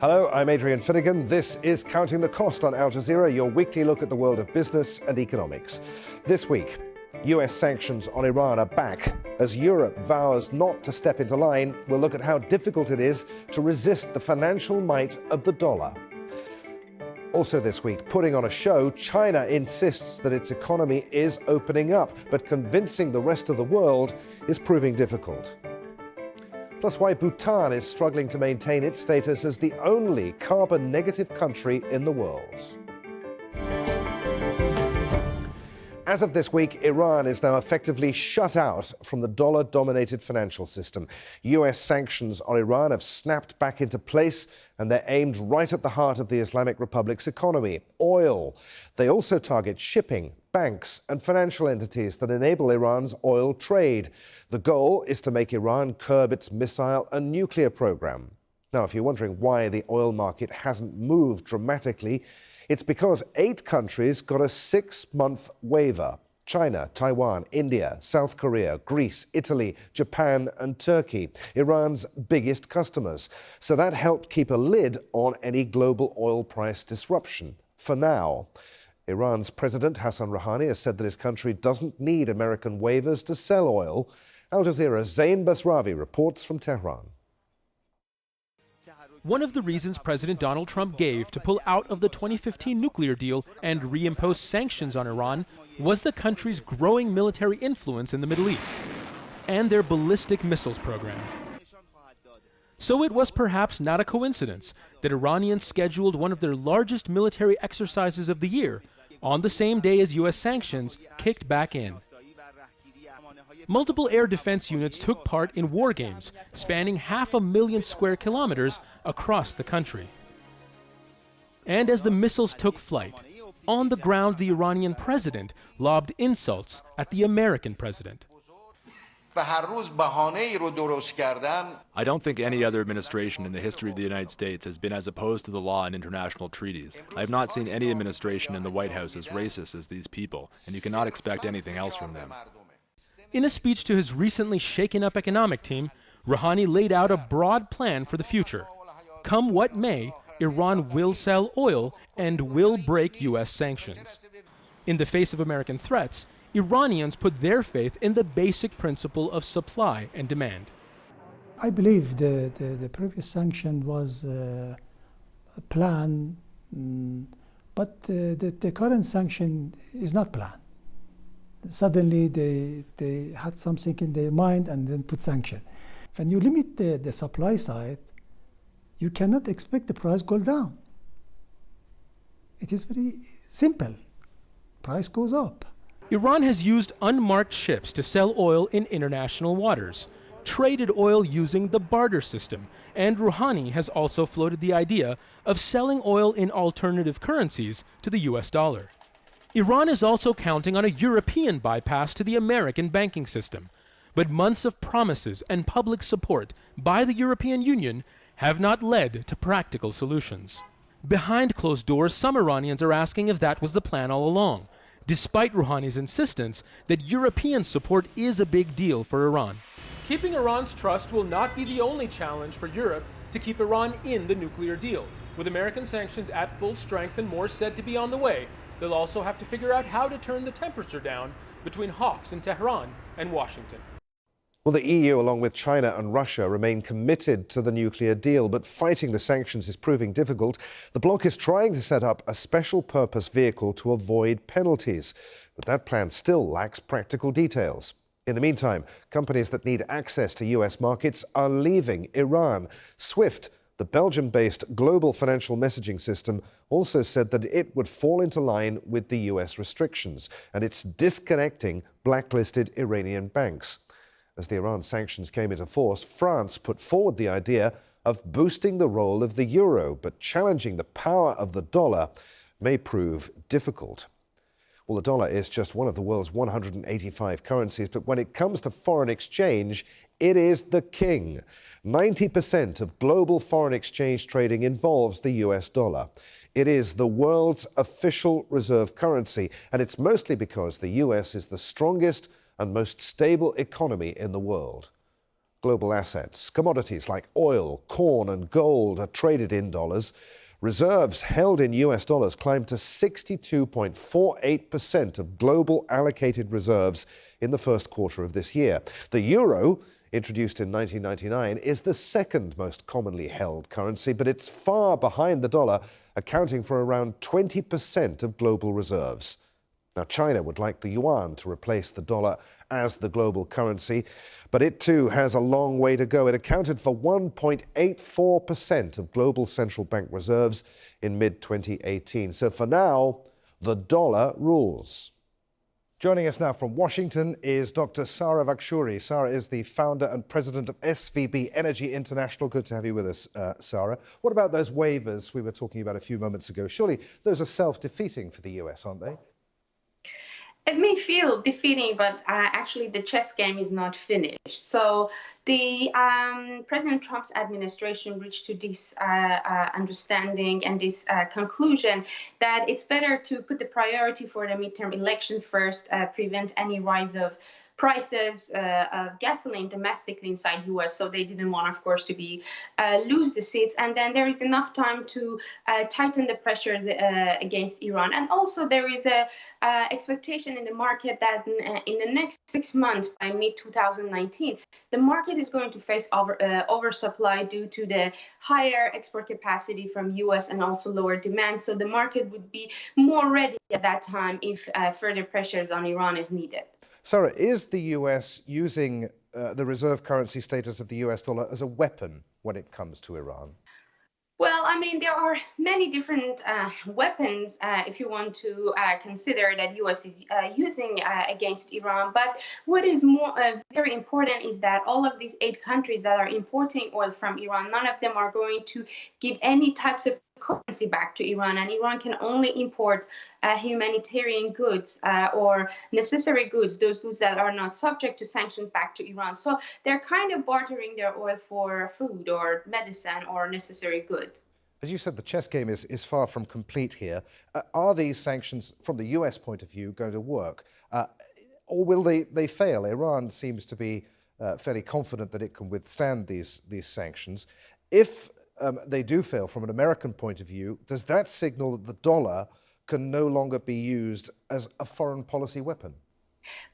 Hello, I'm Adrian Finnegan. This is Counting the Cost on Al Jazeera, your weekly look at the world of business and economics. This week, US sanctions on Iran are back. As Europe vows not to step into line, we'll look at how difficult it is to resist the financial might of the dollar. Also this week, putting on a show, China insists that its economy is opening up, but convincing the rest of the world is proving difficult. Plus, why Bhutan is struggling to maintain its status as the only carbon-negative country in the world. As of this week, Iran is now effectively shut out from the dollar-dominated financial system. US sanctions on Iran have snapped back into place, and they're aimed right at the heart of the Islamic Republic's economy, oil. They also target shipping, banks and financial entities that enable Iran's oil trade. The goal is to make Iran curb its missile and nuclear program. Now, if you're wondering why the oil market hasn't moved dramatically, it's because 8 countries got a 6-month waiver. China, Taiwan, India, South Korea, Greece, Italy, Japan and Turkey, Iran's biggest customers. So that helped keep a lid on any global oil price disruption, for now. Iran's President Hassan Rouhani has said that his country doesn't need American waivers to sell oil. Al Jazeera's Zain Basravi reports from Tehran. One of the reasons President Donald Trump gave to pull out of the 2015 nuclear deal and reimpose sanctions on Iran was the country's growing military influence in the Middle East and their ballistic missiles program. So it was perhaps not a coincidence that Iranians scheduled one of their largest military exercises of the year on the same day as U.S. sanctions kicked back in. Multiple air defense units took part in war games spanning 500,000 square kilometers across the country. And as the missiles took flight, on the ground the Iranian president lobbed insults at the American president. I don't think any other administration in the history of the United States has been as opposed to the law and international treaties. I have not seen any administration in the White House as racist as these people, and you cannot expect anything else from them. In a speech to his recently shaken-up economic team, Rouhani laid out a broad plan for the future. Come what may, Iran will sell oil and will break U.S. sanctions. In the face of American threats, Iranians put their faith in the basic principle of supply and demand. I believe the previous sanction was a plan, but the current sanction is not planned. Suddenly they had something in their mind and then put sanction. When you limit the supply side, you cannot expect the price go down. It is very simple. Price goes up. Iran has used unmarked ships to sell oil in international waters, traded oil using the barter system, and Rouhani has also floated the idea of selling oil in alternative currencies to the US dollar. Iran is also counting on a European bypass to the American banking system, but months of promises and public support by the European Union have not led to practical solutions. Behind closed doors, some Iranians are asking if that was the plan all along, despite Rouhani's insistence that European support is a big deal for Iran. Keeping Iran's trust will not be the only challenge for Europe to keep Iran in the nuclear deal. With American sanctions at full strength and more said to be on the way, they'll also have to figure out how to turn the temperature down between hawks in Tehran and Washington. Well, the EU, along with China and Russia, remain committed to the nuclear deal, but fighting the sanctions is proving difficult. The bloc is trying to set up a special purpose vehicle to avoid penalties, but that plan still lacks practical details. In the meantime, companies that need access to US markets are leaving Iran. SWIFT, the Belgium-based global financial messaging system, also said that it would fall into line with the US restrictions, and it's disconnecting blacklisted Iranian banks. As the Iran sanctions came into force, France put forward the idea of boosting the role of the euro, but challenging the power of the dollar may prove difficult. Well, the dollar is just one of the world's 185 currencies, but when it comes to foreign exchange, it is the king. 90% of global foreign exchange trading involves the US dollar. It is the world's official reserve currency, and it's mostly because the US is the strongest and most stable economy in the world. Global assets, commodities like oil, corn and gold are traded in dollars. Reserves held in US dollars climbed to 62.48% of global allocated reserves in the first quarter of this year. The euro, introduced in 1999, is the second most commonly held currency, but it's far behind the dollar, accounting for around 20% of global reserves. Now, China would like the yuan to replace the dollar as the global currency, but it too has a long way to go. It accounted for 1.84% of global central bank reserves in mid-2018. So for now, the dollar rules. Joining us now from Washington is Dr Sara Vakhshouri. Sara is the founder and president of SVB Energy International. Good to have you with us, Sara. What about those waivers we were talking about a few moments ago? Surely those are self-defeating for the US, aren't they? It may feel defeating, but actually the chess game is not finished. So the President Trump's administration reached to this understanding and this conclusion that it's better to put the priority for the midterm election first, prevent any rise of prices of gasoline domestically inside US, so they didn't want, of course, to be lose the seats. And then there is enough time to tighten the pressures against Iran. And also there is a expectation in the market that in the next 6 months, by mid-2019, the market is going to face oversupply due to the higher export capacity from US and also lower demand. So the market would be more ready at that time if further pressures on Iran is needed. Sarah, is the US using the reserve currency status of the US dollar as a weapon when it comes to Iran? Well, I mean, there are many different weapons, if you want to consider that US is using against Iran. But what is more very important is that all of these 8 countries that are importing oil from Iran, none of them are going to give any types of currency back to Iran, and Iran can only import humanitarian goods or necessary goods, those goods that are not subject to sanctions, back to Iran. So they're kind of bartering their oil for food or medicine or necessary goods. As you said, the chess game is far from complete here. Are these sanctions, from the US point of view, going to work? Or will they fail? Iran seems to be fairly confident that it can withstand these sanctions. If they do fail from an American point of view, does that signal that the dollar can no longer be used as a foreign policy weapon?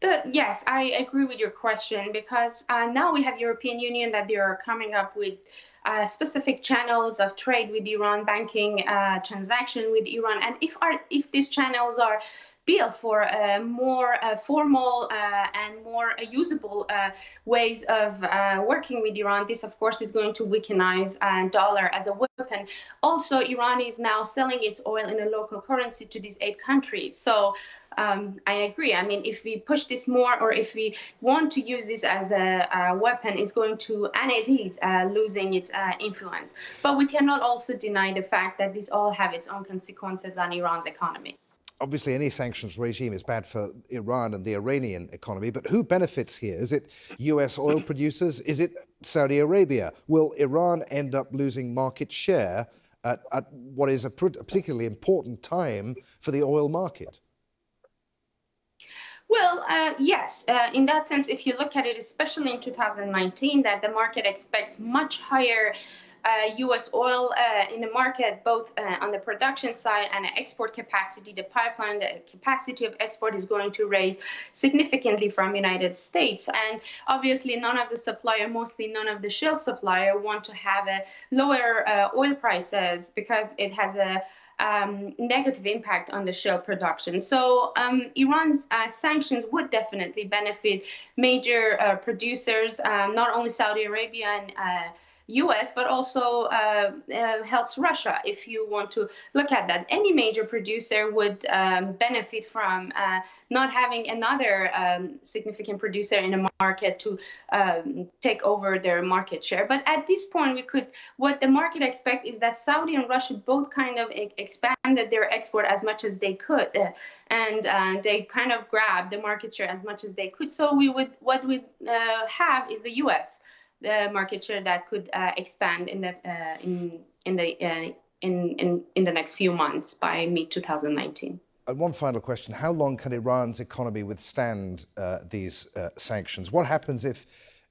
Yes, I agree with your question, because now we have European Union that they are coming up with specific channels of trade with Iran, banking transaction with Iran. And if these channels are built for more formal and more usable ways of working with Iran, this, of course, is going to weakenize dollar as a weapon. Also, Iran is now selling its oil in a local currency to these 8 countries. So I agree. I mean, if we push this more, or if we want to use this as a weapon, it's going to, and it is losing its influence. But we cannot also deny the fact that this all have its own consequences on Iran's economy. Obviously, any sanctions regime is bad for Iran and the Iranian economy, but who benefits here? Is it US oil producers? Is it Saudi Arabia? Will Iran end up losing market share at what is a particularly important time for the oil market? Well, yes, in that sense, if you look at it, especially in 2019, that the market expects much higher U.S. oil in the market, both on the production side and the export capacity. The pipeline, the capacity of export is going to raise significantly from United States. And obviously, none of the supplier, mostly none of the shale supplier, want to have a lower oil prices, because it has a negative impact on the shale production. So Iran's sanctions would definitely benefit major producers, not only Saudi Arabia and US, but also helps Russia. If you want to look at that, any major producer would benefit from not having another significant producer in the market to take over their market share. But at this point, what the market expects is that Saudi and Russia both kind of expanded their export as much as they could, and they kind of grabbed the market share as much as they could. So what we have is the US. The market share that could expand in the next few months by mid-2019. And one final question: how long can Iran's economy withstand these sanctions? What happens if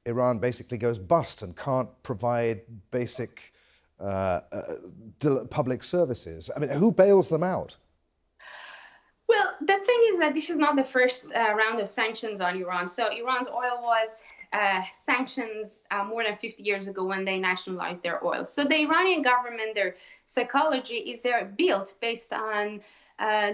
Iran basically goes bust and can't provide basic public services? I mean, who bails them out? Well, the thing is that this is not the first round of sanctions on Iran. So Iran's oil was sanctions more than 50 years ago when they nationalized their oil. So the Iranian government, their psychology is they're built based on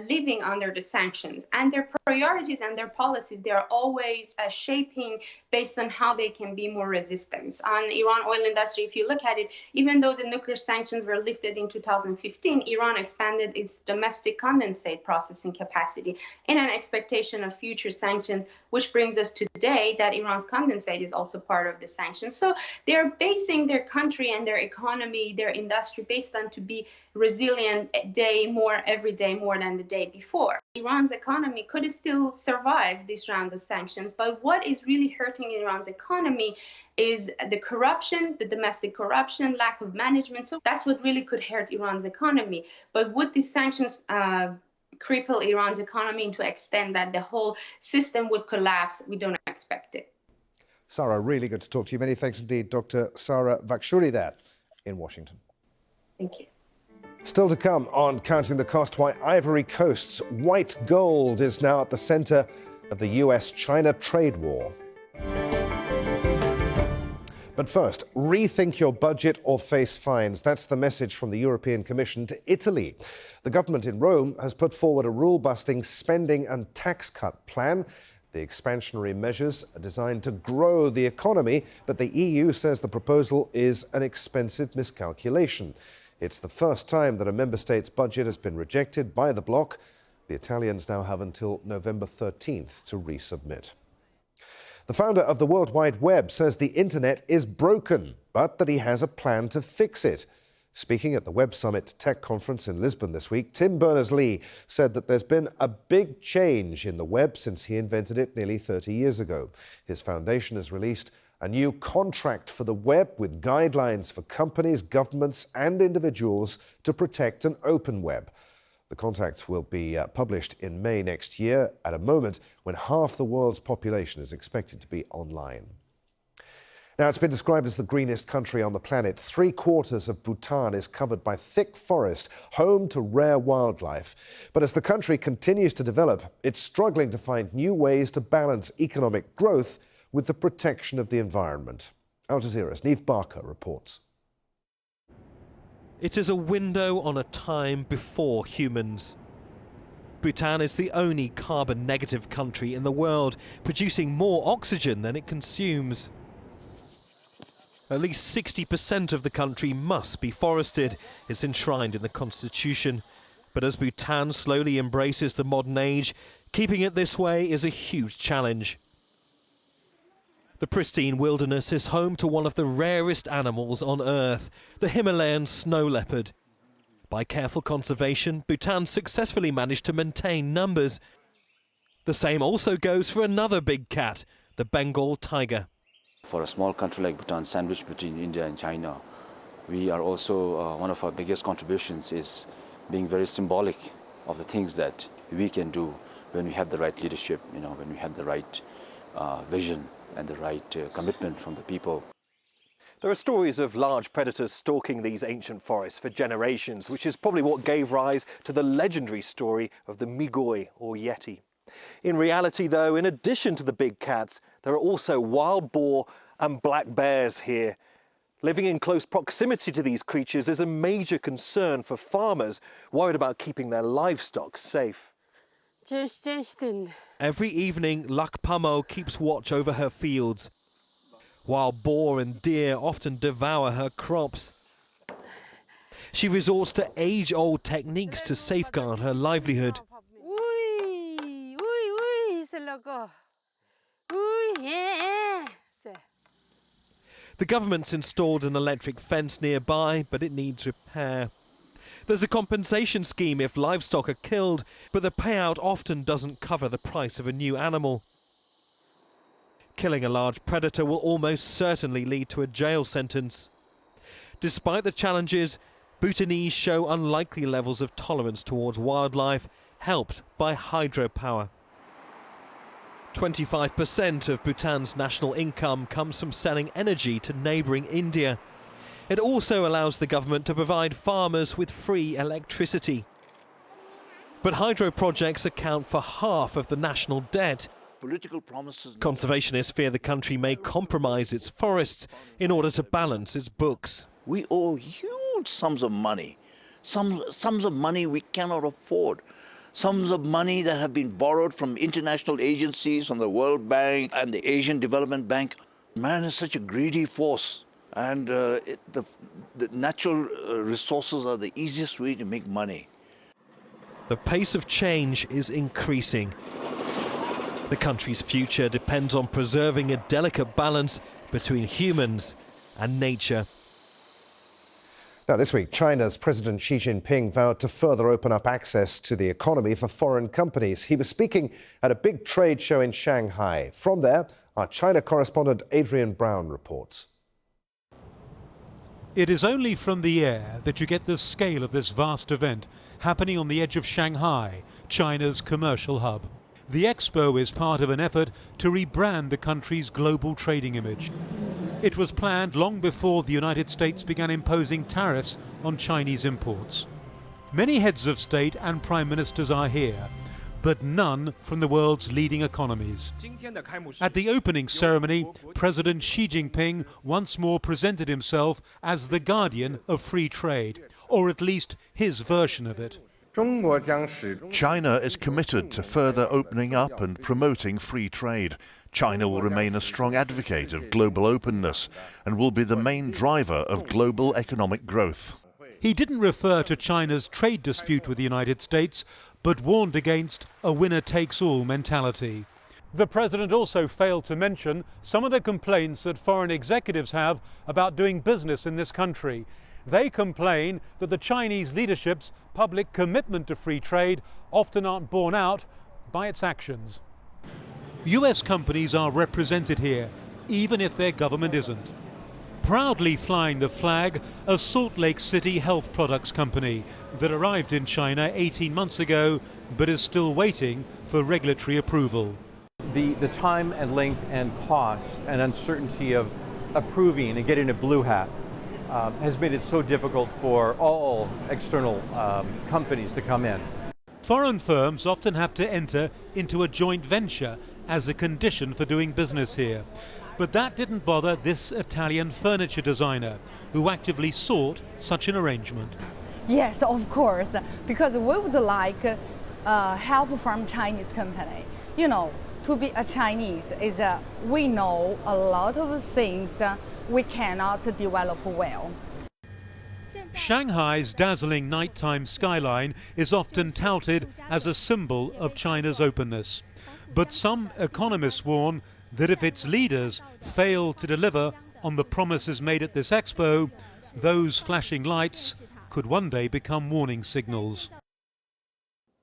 living under the sanctions, and their priorities and their policies, they're always shaping based on how they can be more resistant. On Iran oil industry, if you look at it, even though the nuclear sanctions were lifted in 2015, Iran expanded its domestic condensate processing capacity in an expectation of future sanctions, which brings us to today that Iran's condensate is also part of the sanctions. So they're basing their country and their economy, their industry, based on to be resilient every day more than the day before. Iran's economy could still survive this round of sanctions, but what is really hurting Iran's economy is the corruption, the domestic corruption, lack of management. So that's what really could hurt Iran's economy. But would these sanctions cripple Iran's economy to extent that the whole system would collapse? We don't expect it. Sara, really good to talk to you. Many thanks indeed, Dr. Sara Vakhshouri there in Washington. Thank you. Still to come on Counting the Cost, why Ivory Coast's white gold is now at the centre of the US-China trade war. But first, rethink your budget or face fines. That's the message from the European Commission to Italy. The government in Rome has put forward a rule-busting spending and tax cut plan. The expansionary measures are designed to grow the economy, but the EU says the proposal is an expensive miscalculation. It's the first time that a member state's budget has been rejected by the bloc. The Italians now have until November 13th to resubmit. The founder of the World Wide Web says the internet is broken, but that he has a plan to fix it. Speaking at the Web Summit Tech Conference in Lisbon this week, Tim Berners-Lee said that there's been a big change in the web since he invented it nearly 30 years ago. His foundation has released a new contract for the web with guidelines for companies, governments and individuals to protect an open web. The contract will be published in May next year, at a moment when half the world's population is expected to be online. Now, it's been described as the greenest country on the planet. 3/4 of Bhutan is covered by thick forest, home to rare wildlife. But as the country continues to develop, it's struggling to find new ways to balance economic growth with the protection of the environment. Al Jazeera's Neve Barker reports. It is a window on a time before humans. Bhutan is the only carbon-negative country in the world, producing more oxygen than it consumes. At least 60% of the country must be forested. It's enshrined in the constitution. But as Bhutan slowly embraces the modern age, keeping it this way is a huge challenge. The pristine wilderness is home to one of the rarest animals on Earth, the Himalayan snow leopard. By careful conservation, Bhutan successfully managed to maintain numbers. The same also goes for another big cat, the Bengal tiger. For a small country like Bhutan, sandwiched between India and China, we are also, one of our biggest contributions is being very symbolic of the things that we can do when we have the right leadership, when we have the right vision and the right commitment from the people. There are stories of large predators stalking these ancient forests for generations, which is probably what gave rise to the legendary story of the Migoi or Yeti. In reality, though, in addition to the big cats, there are also wild boar and black bears here. Living in close proximity to these creatures is a major concern for farmers worried about keeping their livestock safe. Every evening, Lakpamo keeps watch over her fields, while boar and deer often devour her crops. She resorts to age-old techniques to safeguard her livelihood. The government's installed an electric fence nearby, but it needs repair. There's a compensation scheme if livestock are killed, but the payout often doesn't cover the price of a new animal. Killing a large predator will almost certainly lead to a jail sentence. Despite the challenges, Bhutanese show unlikely levels of tolerance towards wildlife, helped by hydropower. 25% of Bhutan's national income comes from selling energy to neighbouring India. It also allows the government to provide farmers with free electricity. But hydro projects account for half of the national debt. Political promises. Conservationists fear the country may compromise its forests in order to balance its books. We owe huge sums of money, sums of money we cannot afford, sums of money that have been borrowed from international agencies, from the World Bank and the Asian Development Bank. Man is such a greedy force, and the natural resources are the easiest way to make money. The pace of change is increasing. The country's future depends on preserving a delicate balance between humans and nature. Now, this week, China's President Xi Jinping vowed to further open up access to the economy for foreign companies. He was speaking at a big trade show in Shanghai. From there, our China correspondent Adrian Brown reports. It is only from the air that you get the scale of this vast event happening on the edge of Shanghai, China's commercial hub. The expo is part of an effort to rebrand the country's global trading image. It was planned long before the United States began imposing tariffs on Chinese imports. Many heads of state and prime ministers are here, but none from the world's leading economies. At the opening ceremony, President Xi Jinping once more presented himself as the guardian of free trade, or at least his version of it. China is committed to further opening up and promoting free trade. China will remain a strong advocate of global openness and will be the main driver of global economic growth. He didn't refer to China's trade dispute with the United States, but warned against a winner-takes-all mentality. The president also failed to mention some of the complaints that foreign executives have about doing business in this country. They complain that the Chinese leadership's public commitment to free trade often aren't borne out by its actions. US companies are represented here, even if their government isn't. Proudly flying the flag, a Salt Lake City health products company that arrived in China 18 months ago, but is still waiting for regulatory approval. The time and length and cost and uncertainty of approving and getting a blue hat has made it so difficult for all external companies to come in. Foreign firms often have to enter into a joint venture as a condition for doing business here. But that didn't bother this Italian furniture designer, who actively sought such an arrangement. Yes, of course, because we would like help from Chinese company. You know, to be a Chinese is we know a lot of things we cannot develop well. Shanghai's dazzling nighttime skyline is often touted as a symbol of China's openness. But some economists warn that if its leaders fail to deliver on the promises made at this expo, those flashing lights could one day become warning signals.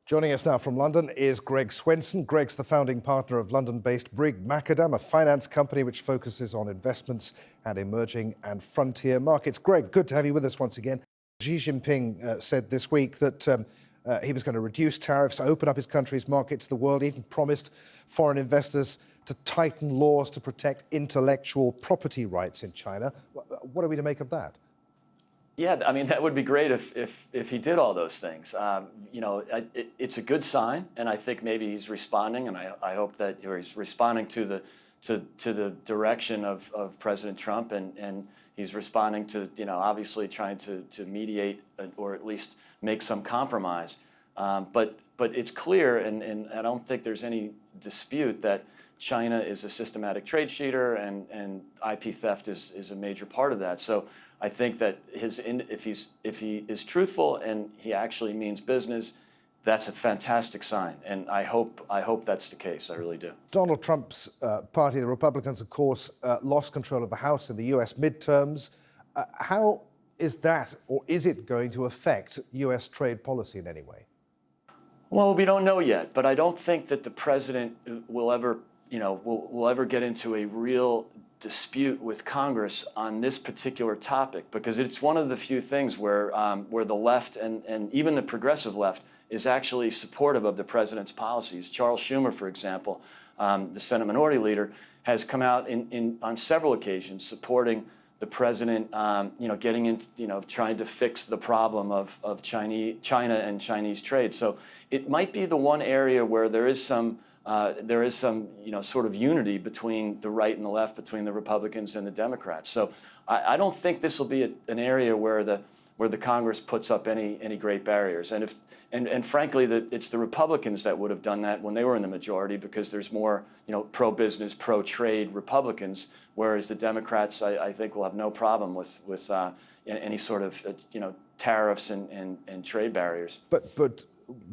Joining us now from London is Greg Swenson. Greg's the founding partner of London-based Brigg Macadam, a finance company which focuses on investments and emerging and frontier markets. Greg, good to have you with us once again. Xi Jinping said this week that he was going to reduce tariffs, open up his country's market to the world, even promised foreign investors to tighten laws to protect intellectual property rights in China. What are we to make of that? Yeah, I mean, that would be great if he did all those things. You know, it's a good sign, and I think maybe he's responding, and I hope that he's responding to the direction of President Trump, and he's responding to, you know, obviously trying to mediate or at least make some compromise. But it's clear, and I don't think there's any dispute that China is a systematic trade cheater, and IP theft is a major part of that. So I think that if he is truthful and he actually means business, that's a fantastic sign, and I hope that's the case. I really do. Donald Trump's party, the Republicans, of course, lost control of the House in the U.S. midterms. How is that, or is it going to affect U.S. trade policy in any way? Well, we don't know yet, but I don't think that the president will ever, you know, will ever get into a real dispute with Congress on this particular topic, because it's one of the few things where the left and even the progressive left is actually supportive of the president's policies. Charles Schumer, for example, the Senate Minority Leader, has come out on several occasions supporting the president, getting into, trying to fix the problem of China and Chinese trade. So it might be the one area where there is some sort of unity between the right and the left, between the Republicans and the Democrats. So I don't think this will be an area where the Congress puts up any great barriers. And frankly, it's the Republicans that would have done that when they were in the majority, because there's more, pro-business, pro-trade Republicans, whereas the Democrats, I think, will have no problem with any sort of, tariffs and trade barriers. But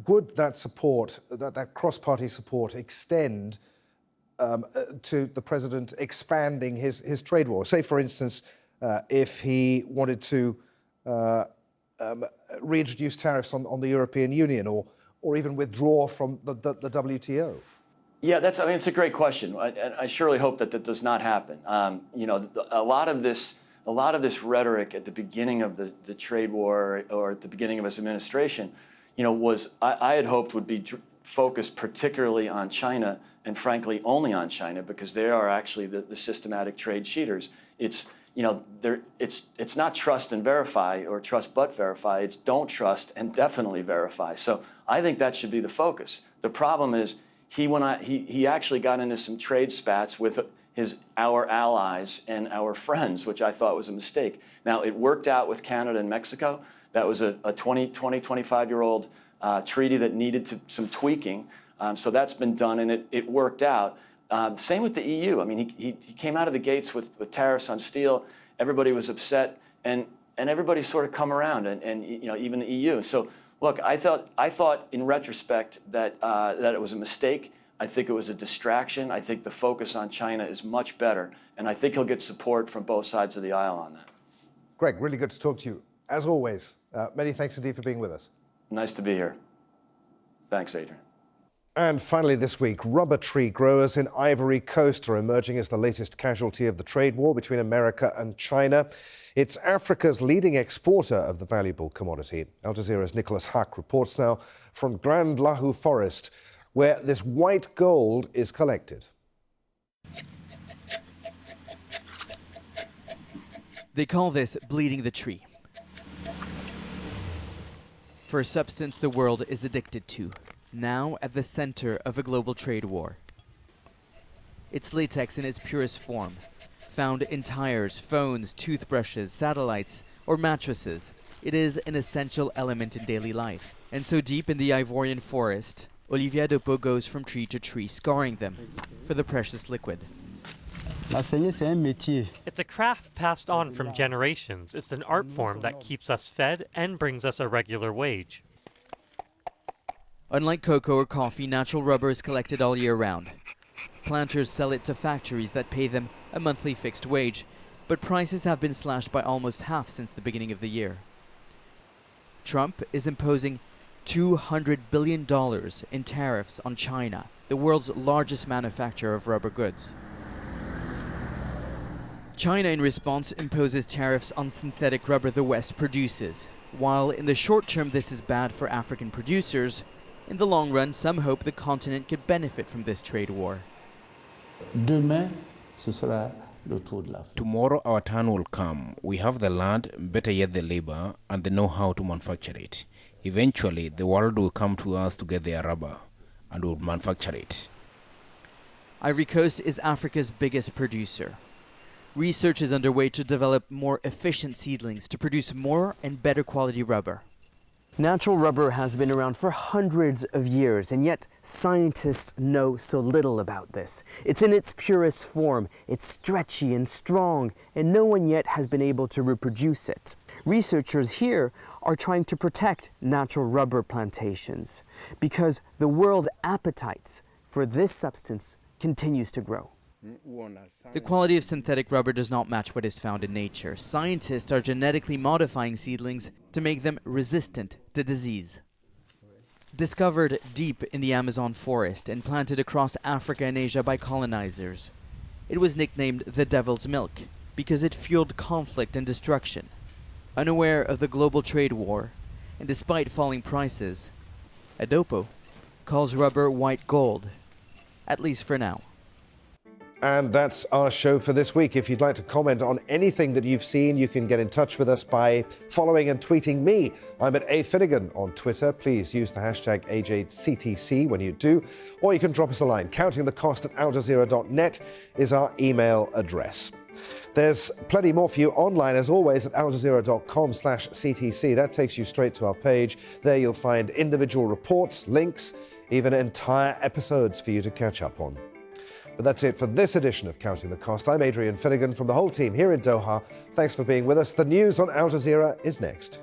would that support, that cross-party support, extend to the president expanding his trade war? Say, for instance, if he wanted to reintroduce tariffs on the European Union, or even withdraw from the WTO? Yeah, it's a great question. I surely hope that does not happen. A lot of this rhetoric at the beginning of the trade war, or at the beginning of his administration, I had hoped would be focused particularly on China, and frankly only on China, because they are actually the systematic trade cheaters. It's not trust and verify, or trust but verify. It's don't trust and definitely verify. So I think that should be the focus. The problem is he actually got into some trade spats with our allies and our friends, which I thought was a mistake. Now, it worked out with Canada and Mexico. That was a 25-year-old treaty that needed some tweaking. So that's been done, and it worked out. Same with the EU. I mean, he came out of the gates with tariffs on steel. Everybody was upset, and everybody sort of come around, and even the EU. So look, I thought in retrospect that it was a mistake. I think it was a distraction. I think the focus on China is much better, and I think he'll get support from both sides of the aisle on that. Greg, really good to talk to you. As always, many thanks indeed for being with us. Nice to be here. Thanks, Adrian. And finally this week, rubber tree growers in Ivory Coast are emerging as the latest casualty of the trade war between America and China. It's Africa's leading exporter of the valuable commodity. Al Jazeera's Nicholas Huck reports now from Grand Lahu Forest, where this white gold is collected. They call this bleeding the tree, for a substance the world is addicted to, now at the center of a global trade war. It's latex in its purest form, found in tires, phones, toothbrushes, satellites, or mattresses. It is an essential element in daily life. And so deep in the Ivorian forest, Olivier Dopo goes from tree to tree, scoring them for the precious liquid. It's a craft passed on from generations. It's an art form that keeps us fed and brings us a regular wage. Unlike cocoa or coffee, natural rubber is collected all year round. Planters sell it to factories that pay them a monthly fixed wage, but prices have been slashed by almost half since the beginning of the year. Trump is imposing $200 billion in tariffs on China, the world's largest manufacturer of rubber goods. China, in response, imposes tariffs on synthetic rubber the West produces. While in the short term this is bad for African producers, in the long run some hope the continent could benefit from this trade war. Tomorrow our turn will come. We have the land, better yet the labor, and the know-how to manufacture it. Eventually the world will come to us to get their rubber, and will manufacture it. Ivory Coast is Africa's biggest producer. Research is underway to develop more efficient seedlings to produce more and better quality rubber. Natural rubber has been around for hundreds of years, and yet scientists know so little about this. It's in its purest form, it's stretchy and strong, and no one yet has been able to reproduce it. Researchers here are trying to protect natural rubber plantations because the world's appetite for this substance continues to grow. The quality of synthetic rubber does not match what is found in nature. Scientists are genetically modifying seedlings to make them resistant to disease. Discovered deep in the Amazon forest and planted across Africa and Asia by colonizers, it was nicknamed the Devil's Milk because it fueled conflict and destruction. Unaware of the global trade war, and despite falling prices, Adopo calls rubber white gold, at least for now. And that's our show for this week. If you'd like to comment on anything that you've seen, you can get in touch with us by following and tweeting me. I'm at A Finnegan on Twitter. Please use the hashtag AJCTC when you do. Or you can drop us a line. Countingthecost@aljazeera.net is our email address. There's plenty more for you online, as always, at aljazeera.com/CTC. That takes you straight to our page. There you'll find individual reports, links, even entire episodes for you to catch up on. But that's it for this edition of Counting the Cost. I'm Adrian Finnegan from the whole team here in Doha. Thanks for being with us. The news on Al Jazeera is next.